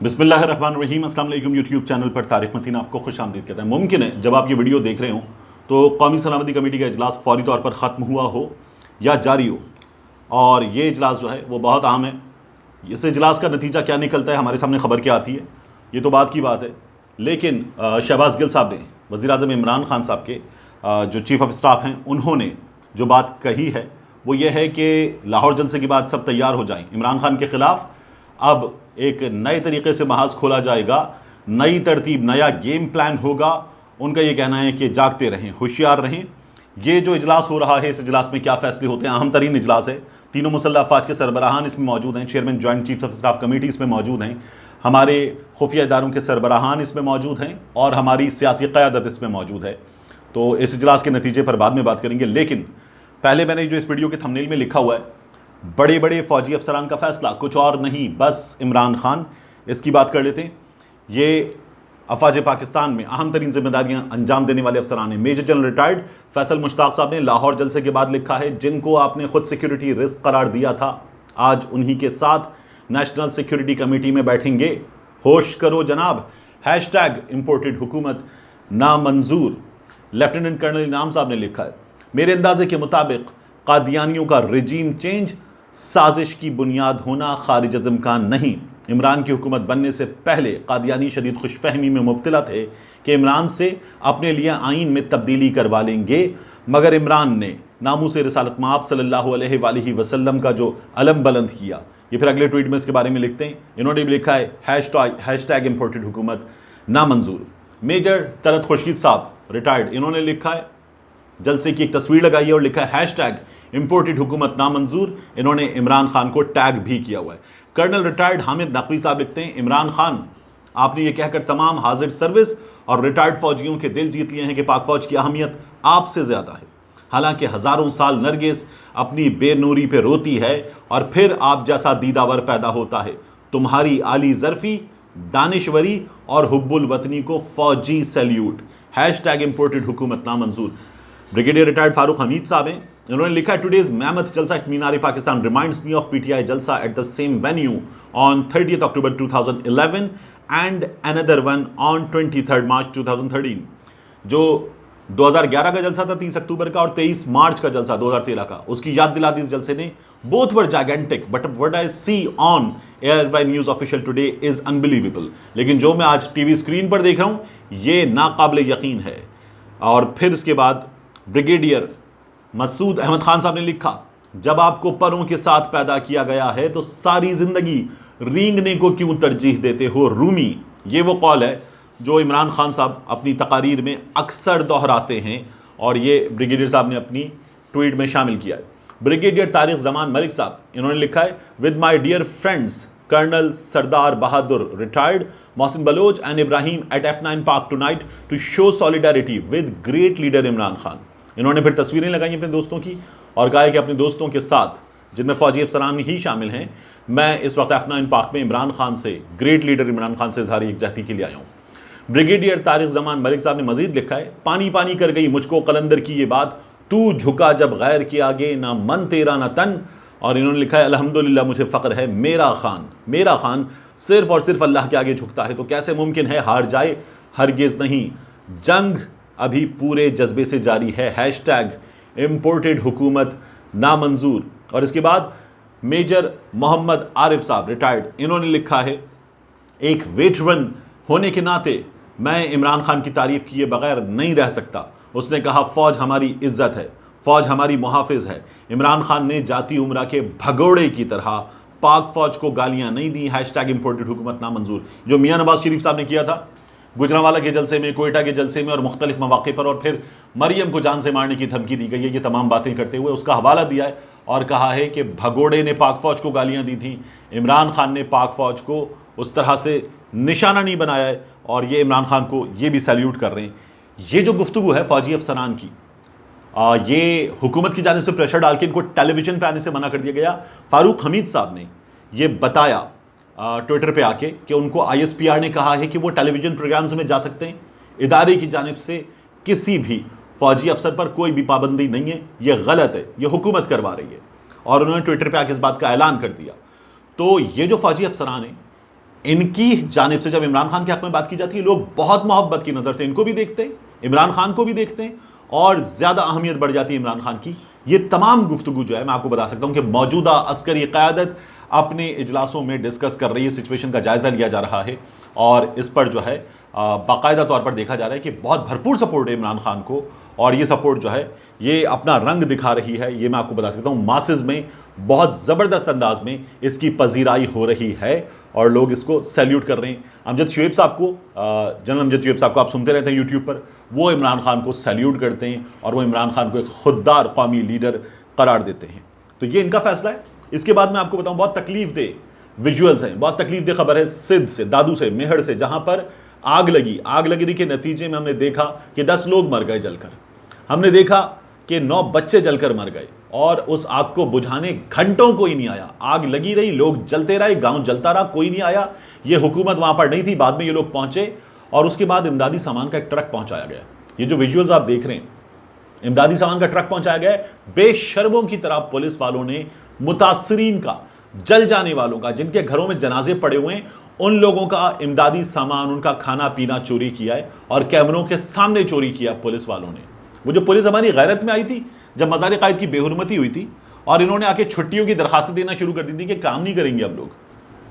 बिस्मिल्लाहिर्रहमानिर्रहीम। अस्सलाम वालेकुम। यूट्यूब चैनल पर तारिक मतीन आपको खुश आमदीद कहता है। मुमकिन है जब आप ये वीडियो देख रहे हो तो कौमी सलामती कमेटी का इजलास फौरी तौर पर ख़त्म हुआ हो या जारी हो, और ये इजलास जो है वो बहुत अहम है। इस इजलास का नतीजा क्या निकलता है, हमारे सामने खबर क्या आती है, ये तो बात की बात है। लेकिन शहबाज गिल साहब ने वज़ीर आज़म इमरान खान साहब के जो चीफ़ ऑफ स्टाफ हैं, उन्होंने जो बात कही है वो ये है कि लाहौर जलसे के बाद सब तैयार हो जाएं। इमरान खान के ख़िलाफ़ अब एक नए तरीके से महाज खोला जाएगा, नई तरतीब, नया गेम प्लान होगा। उनका ये कहना है कि जागते रहें, होशियार रहें। ये जो इजलास हो रहा है, इस इजलास में क्या फैसले होते हैं, अहम तरीन इजलास है। तीनों मुसल्लह अफवाज के सरबराहान इसमें मौजूद हैं, chairman joint chiefs of staff committee इसमें मौजूद हैं, हमारे खुफिया इदारों के सरबराहान इसमें मौजूद हैं और हमारी सियासी क़यादत इसमें मौजूद है। तो इस इजलास के नतीजे पर बाद में बात करेंगे। लेकिन पहले मैंने जो इस वीडियो के थंबनेल में लिखा हुआ है, बड़े बड़े फौजी अफसरान का फैसला, कुछ और नहीं बस इमरान खान, इसकी बात कर लेते हैं। ये अफवाज पाकिस्तान में अहम तरीन जिम्मेदारियां अंजाम देने वाले अफसरान हैं। Major general retired Faisal Mushtaq साहब ने लाहौर जलसे के बाद लिखा है, जिनको आपने खुद सिक्योरिटी रिस्क करार दिया था, आज उन्हीं के साथ नेशनल सिक्योरिटी कमेटी में बैठेंगे। होश करो जनाब, हैशटैग इंपोर्टेड हुकूमत नामंजूर। लेफ्टिनेंट कर्नल इनाम साहब ने लिखा है, मेरे अंदाजे के मुताबिक कादियानियों का रिजीम चेंज साजिश की बुनियाद होना खारिज अज़ इम्कान नहीं। इमरान की हुकूमत बनने से पहले कादियानी शदीद खुशफहमी में मुब्तला थे कि इमरान से अपने लिए आइन में तब्दीली करवा लेंगे, मगर इमरान ने नामूस रिसालत माब सल्लल्लाहु अलैहि वसल्लम का जो अलम बुलंद किया। ये फिर अगले ट्वीट में इसके बारे में लिखते हैं। इन्होंने भी लिखा है हैशटैग इंपोर्टेड हुकूमत नामंजूर। मेजर तलत खुर्शीद साहब रिटायर्ड, इन्होंने लिखा है, जलसे की एक तस्वीर लगाई है और लिखा है हैशटैग इंपोर्टेड हुकूमत नामंजूर। इन्होंने इमरान खान को टैग भी किया हुआ है। कर्नल रिटायर्ड हामिद नकवी साहब लिखते हैं, इमरान खान आपने ये कहकर तमाम हाजिर सर्विस और रिटायर्ड फौजियों के दिल जीत लिए हैं कि पाक फौज की अहमियत आपसे ज़्यादा है। हालांकि हज़ारों साल नरगिस अपनी बेनूरी पे रोती है और फिर आप जैसा दीदावर पैदा होता है। तुम्हारी आली ज़रफ़ी, दानिशवरी और हुब्बुल वतनी को फौजी सैल्यूट। हैशटैग इंपोर्टेड हुकूमत नामंजूर। ब्रिगेडियर रिटायर्ड फारूक हमीद साहब हैं, इन्होंने लिखा है, टुडेज मैमथ जलसा at Minar Pakistan reminds me of PTI जलसा at the same venue on 30 October 2011 and another one on 23 March 2013। जो 2011 का जलसा था 30 अक्टूबर का, और 23 मार्च का जलसा 2013 का, उसकी याद दिला दी इस जलसे ने। Both were gigantic but what I see on air by news official today is unbelievable. लेकिन जो मैं आज टीवी स्क्रीन पर देख रहा हूँ ये नाकाबिल यकीन है। और फिर इसके बाद ब्रिगेडियर मसूद अहमद खान साहब ने लिखा, जब आपको परों के साथ पैदा किया गया है तो सारी जिंदगी रेंगने को क्यों तरजीह देते हो रूमी। ये वो कौल है जो इमरान खान साहब अपनी तकारीर में अक्सर दोहराते हैं और ये ब्रिगेडियर साहब ने अपनी ट्वीट में शामिल किया है। ब्रिगेडियर तारिक जमान मलिक साहब, इन्होंने लिखा है, with my dear friends colonel Sardar Bahadur retired, Mohsin Baloch and Ibrahim at F9 park tonight to show solidarity with great leader Imran Khan. इन्होंने फिर तस्वीरें लगाई अपने दोस्तों की और कहा कि अपने दोस्तों के साथ, जिनमें फौजी अफसरान ही शामिल हैं, मैं इस वक्त F9 पार्क में इमरान खान से, ग्रेट लीडर इमरान खान से इज़हार यकजहती के लिए आया हूँ। ब्रिगेडियर तारिक जमान मलिक साहब ने मजीद लिखा है, पानी पानी कर गई मुझको कलंदर की ये बात, तू झुका जब गैर के आगे, ना मन तेरा ना तन। और इन्होंने लिखा है, अल्हम्दुलिल्लाह मुझे फ़ख्र है, मेरा खान सिर्फ और सिर्फ अल्लाह के आगे झुकता है, तो कैसे मुमकिन है हार जाए, हरगिज़ नहीं, जंग अभी पूरे जज्बे से जारी है। हैशटैग इंपोर्टेड हुकूमत नामंजूर। और इसके बाद मेजर मोहम्मद आरिफ साहब रिटायर्ड, इन्होंने लिखा है, एक वेटरन होने के नाते मैं इमरान खान की तारीफ़ किए बगैर नहीं रह सकता। उसने कहा, फ़ौज हमारी इज्जत है, फ़ौज हमारी मुहाफ़िज़ है। इमरान खान ने जाती उम्रा के भगोड़े की तरह पाक फ़ौज को गालियाँ नहीं दी। हैशटैग इंपोर्टेड हुकूमत नामंजूर। जो मियाँ नवाज शरीफ साहब ने किया था गुजरांवाला के जलसे में, कोयटा के जलसे में और मुख्तलिफ मौक़े पर, और फिर मरियम को जान से मारने की धमकी दी गई है, ये तमाम बातें करते हुए उसका हवाला दिया है और कहा है कि भगोड़े ने पाक फ़ौज को गालियाँ दी थी, इमरान खान ने पाक फ़ौज को उस तरह से निशाना नहीं बनाया है, और ये इमरान खान को ये भी सैल्यूट कर रहे हैं। ये जो गुफ्तगू है फ़ौजी अफसरान की, ये हुकूमत की जानिब से प्रेशर डाल के इनको टेलीविज़न पर आने से मना कर दिया गया। फारूक हमीद साहब ने ये बताया ट्विटर पे आके कि उनको ISPR ने कहा है कि वो टेलीविज़न प्रोग्राम्स में जा सकते हैं। इदारे की जानिब से किसी भी फ़ौजी अफसर पर कोई भी पाबंदी नहीं है, ये गलत है, ये हुकूमत करवा रही है। और उन्होंने ट्विटर पे आके इस बात का ऐलान कर दिया। तो ये जो फ़ौजी अफसरान हैं, इनकी जानिब से जब इमरान खान के हक में बात की जाती है, लोग बहुत मोहब्बत की नज़र से इनको भी देखते हैं, इमरान खान को भी देखते हैं, और ज़्यादा अहमियत बढ़ जाती है इमरान खान की। ये तमाम गुफ्तगू जो है मैं आपको बता सकता हूं कि मौजूदा अस्करी क़यादत अपने इजलासों में डिस्कस कर रही है, सिचुएशन का जायज़ा लिया जा रहा है, और इस पर जो है बाकायदा तौर पर देखा जा रहा है कि बहुत भरपूर सपोर्ट है इमरान खान को, और ये सपोर्ट जो है ये अपना रंग दिखा रही है। ये मैं आपको बता सकता हूँ, मासेस में बहुत ज़बरदस्त अंदाज में इसकी पजीराई हो रही है और लोग इसको सैल्यूट कर रहे हैं। अमजद शुएब साहब को, जनरल अमजद शुएब साहब को आप सुनते रहते हैं यूट्यूब पर, वो इमरान खान को सैल्यूट करते हैं और वो इमरान खान को एक खुददार कौमी लीडर करार देते हैं। तो ये इनका फैसला है। इसके बाद मैं आपको बताऊं, बहुत तकलीफ दे विजुअल्स हैं, बहुत तकलीफ दे खबर है सिंध से, दादू से, मेहड़ से, जहां पर आग लगने के नतीजे में हमने देखा कि 10 लोग मर गए जलकर। हमने देखा कि 9 बच्चे जलकर मर गए और उस आग को बुझाने घंटों कोई नहीं आया। आग लगी रही, लोग जलते रहे, गांव जलता रहा, कोई नहीं आया। ये हुकूमत वहां पर नहीं थी, बाद में ये लोग पहुंचे और उसके बाद इमदादी सामान का एक ट्रक पहुंचाया गया। ये जो विजुअल्स आप देख रहे हैं, इमदादी सामान का ट्रक पहुंचाया गया। बेशर्मों की तरह पुलिस वालों ने मुतासरीन का, जल जाने वालों का, जिनके घरों में जनाजे पड़े हुए हैं, उन लोगों का इमदादी सामान, उनका खाना पीना चोरी किया है और कैमरों के सामने चोरी किया पुलिस वालों ने। वो जो पुलिस हमारी गैरत में आई थी जब मज़ार कायद की बेहुरमती हुई थी और इन्होंने आके छुट्टियों की दरखास्तें देना शुरू कर दी थी कि काम नहीं करेंगे अब लोग,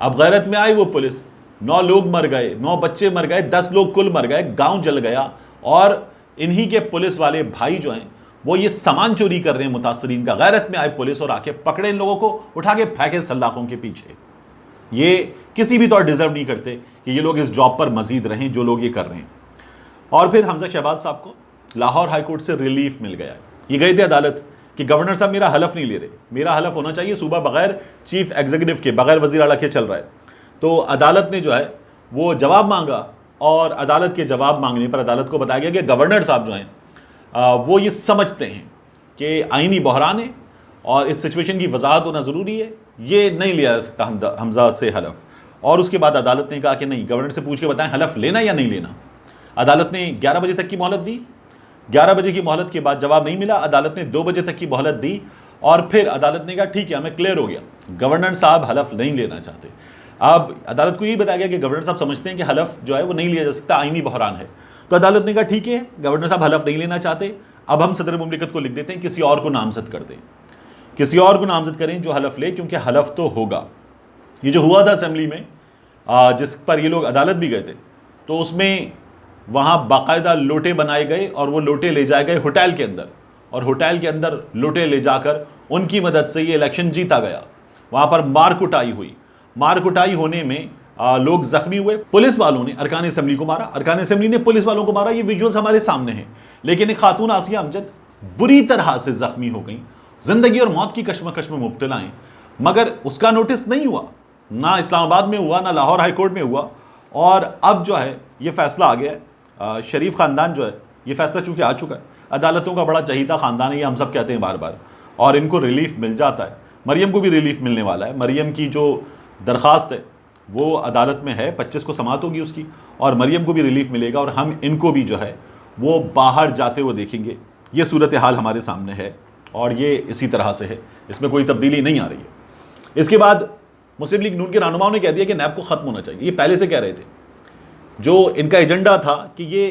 अब गैरत में आई वो पुलिस। 9 लोग मर गए, 9 बच्चे मर गए, 10 लोग कुल मर गए, गांव जल गया और इन्हीं के पुलिस वाले भाई जो हैं वो ये सामान चोरी कर रहे हैं मुतासरीन का। गैरत में आए पुलिस और आके पकड़े इन लोगों को, उठा के फेंके सल्लाखों के पीछे। ये किसी भी तौर डिजर्व नहीं करते कि ये लोग इस जॉब पर मजीद रहें जो लोग ये कर रहे हैं। और फिर हमजा शहबाज साहब को लाहौर हाई कोर्ट से रिलीफ मिल गया है। ये गए थे अदालत कि गवर्नर साहब मेरा हलफ नहीं ले रहे, मेरा हलफ होना चाहिए, सूबा बगैर चीफ एग्जीक्यूटिव के, बगैर वजीर आला के चल रहा है। तो अदालत ने जो है वो जवाब मांगा और अदालत के जवाब मांगने पर अदालत को बताया गया कि गवर्नर साहब जो हैं वो ये समझते हैं कि आईनी बहरान है और इस सिचुएशन की वजाहत होना ज़रूरी है, ये नहीं लिया जा सकता हमजा से हलफ। और उसके बाद अदालत ने कहा कि नहीं, गवर्नर से पूछ के बताएं हलफ लेना या नहीं लेना। अदालत ने 11 बजे तक की मोहलत दी। 11 बजे की मोहलत के बाद जवाब नहीं मिला। अदालत ने 2 बजे तक की मोहलत दी और फिर अदालत ने कहा ठीक है, हमें क्लियर हो गया, गवर्नर साहब हलफ नहीं लेना चाहते। अब अदालत को यही बताया गया कि गवर्नर साहब समझते हैं कि हलफ जो है वो नहीं लिया जा सकता, आईनी बहरान है। तो अदालत ने कहा ठीक है, गवर्नर साहब हलफ नहीं लेना चाहते, अब हम सदर मुमलिकत को लिख देते हैं किसी और को नामजद कर दें, किसी और को नामजद करें जो हलफ ले, क्योंकि हलफ तो होगा। ये जो हुआ था असेंबली में जिस पर ये लोग अदालत भी गए थे, तो उसमें वहाँ बाकायदा लोटे बनाए गए और वो लोटे ले जाए गए होटल के अंदर, और होटल के अंदर लोटे ले जाकर उनकी मदद से ये इलेक्शन जीता गया। वहाँ पर मार कुटाई हुई, मार कुटाई होने में लोग जख्मी हुए। पुलिस वालों ने अरकान असेंबली को मारा, अरकान असेंबली ने पुलिस वालों को मारा। ये विजुअल्स हमारे सामने हैं। लेकिन एक खातून आसिया अमजद बुरी तरह से जख्मी हो गई, जिंदगी और मौत की कश्मकश में मुब्तला हैं, मगर उसका नोटिस नहीं हुआ, ना इस्लामाबाद में हुआ, ना लाहौर हाई कोर्ट में हुआ। और अब जो है ये फैसला आ गया है, शरीफ ख़ानदान जो है, ये फैसला चूँकि आ चुका है, अदालतों का बड़ा चहीता ख़ानदान है, ये हम सब कहते हैं बार बार, और इनको रिलीफ मिल जाता है। मरियम को भी रिलीफ मिलने वाला है। मरियम की जो दरख्वास्त है वो अदालत में है, 25 को समाअत होगी उसकी, और मरियम को भी रिलीफ मिलेगा और हम इनको भी जो है वो बाहर जाते हुए देखेंगे। ये सूरत हाल हमारे सामने है और ये इसी तरह से है, इसमें कोई तब्दीली नहीं आ रही है। इसके बाद मुस्लिम लीग नून के रहनुमाओं ने कह दिया कि नैब को ख़त्म होना चाहिए। ये पहले से कह रहे थे, जो इनका एजेंडा था कि ये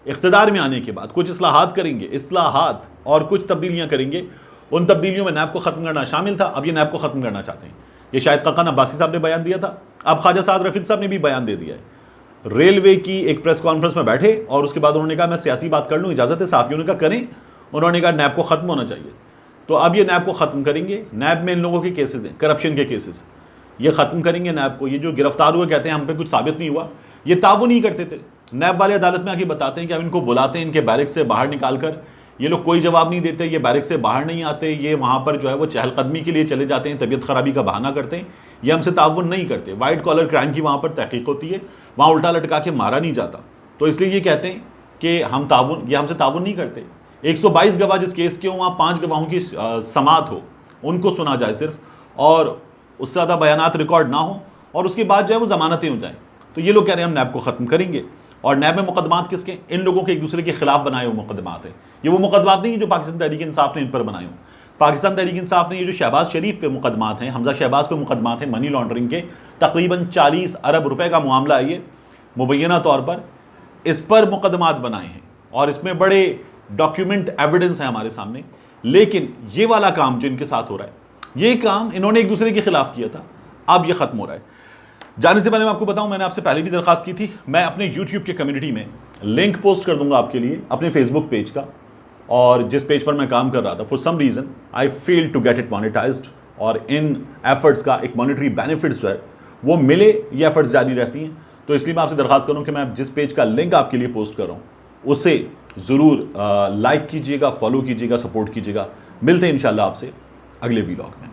इख्तिदार में आने के बाद कुछ इस्लाहात करेंगे, इस्लाहात और कुछ तब्दीलियाँ करेंगे, उन तब्दीलियों में नैब को ख़त्म करना शामिल था। अब ये नैब को ख़त्म करना चाहते हैं। ये शायद कक्कान अब्बासी साहब ने बयान दिया था, अब ख्वाजा साद रफीक साहब ने भी बयान दे दिया है। रेलवे की एक प्रेस कॉन्फ्रेंस में बैठे और उसके बाद उन्होंने कहा मैं सियासी बात कर लूँ, इजाज़त है? साहब ने कहा करें। उन्होंने कहा नैब को ख़त्म होना चाहिए। तो अब ये नैब को ख़त्म करेंगे। नैब में इन लोगों के केसेस हैं, करप्शन के केसेस, ये ख़त्म करेंगे नैब को। ये जो गिरफ्तार हुए कहते हैं हम पे कुछ साबित नहीं हुआ, ये ताबू नहीं करते थे। नैब वाले अदालत में आके बताते हैं कि हम इनको बुलाते हैं, इनके बैरिक से बाहर निकाल कर, ये लोग कोई जवाब नहीं देते, ये बैरिक से बाहर नहीं आते, ये वहाँ पर जो है वो चहलकदमी के लिए चले जाते हैं, तबीयत ख़राबी का बहाना करते हैं, ये हमसे ताउन नहीं करते। वाइट कॉलर क्राइम की वहाँ पर तहकीक होती है, वहाँ उल्टा लटका के मारा नहीं जाता। तो इसलिए ये कहते हैं कि हम ताउन, ये हमसे ताउन नहीं करते। 122 गवाह जिस केस के हो, वहाँ 5 गवाहों की समाअत हो, उनको सुना जाए सिर्फ, और उससे ज़्यादा बयानात रिकॉर्ड ना हो, और उसके बाद जो है वो ज़मानतें हो जाएँ। तो ये लोग कह रहे हैं हम नैब को ख़त्म करेंगे। और नैब में मुकदमात किसके? इन लोगों के एक दूसरे के खिलाफ बनाए हुए मुकदमात हैं। ये वो मुकदमात नहीं है जो पाकिस्तान तहरीक इंसाफ ने इन पर बनाए हों। पाकिस्तान तहरीक इंसाफ ने ये जो शहबाज शरीफ पे मुकदमात हैं, हमजा शहबाज पे मुकदमात हैं मनी लॉन्ड्रिंग के, तकरीबन 40 अरब रुपए का मामला है ये। मुबैना तौर पर इस पर मुकदमात बनाए हैं और इसमें बड़े डॉक्यूमेंट एविडेंस है हमारे सामने। लेकिन ये वाला काम जो इनके साथ हो रहा है, ये काम इन्होंने एक दूसरे के खिलाफ किया था, अब ये खत्म हो रहा है। जाने से पहले मैं आपको बताऊं, मैंने आपसे पहले भी दरखास्त की थी, मैं अपने यूट्यूब के कम्युनिटी में लिंक पोस्ट कर दूंगा आपके लिए अपने फेसबुक पेज का, और जिस पेज पर मैं काम कर रहा था, for some reason I fail to get it monetized, और इन एफर्ट्स का एक मॉनेटरी बेनिफिट्स जो है वो मिले, ये एफर्ट्स जारी रहती हैं। तो इसलिए मैं आपसे दरखास्त करूँ कि मैं जिस पेज का लिंक आपके लिए पोस्ट कर रहा हूँ उसे ज़रूर लाइक कीजिएगा, फॉलो कीजिएगा, सपोर्ट कीजिएगा। मिलते हैं इंशाल्लाह आपसे अगले वीलॉग में।